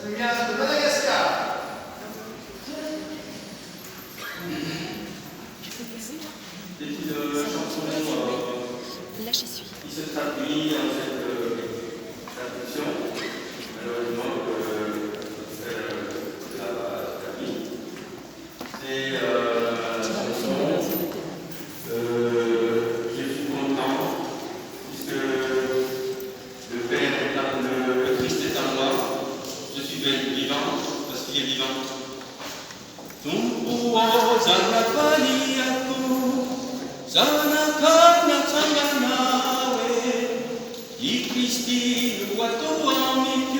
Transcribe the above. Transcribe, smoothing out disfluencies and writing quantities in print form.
vient de Madagascar. C'est une chanson Là, je suis. qui se traduit dans cette traduction, malheureusement, que la traduit. C'est la chanson Je suis content, puisque le Père est en le Christ est en moi, je suis vivant parce qu'il est vivant. Tumpuo sanapani aku, sanakana sanganawe, di Kristi watu amiti.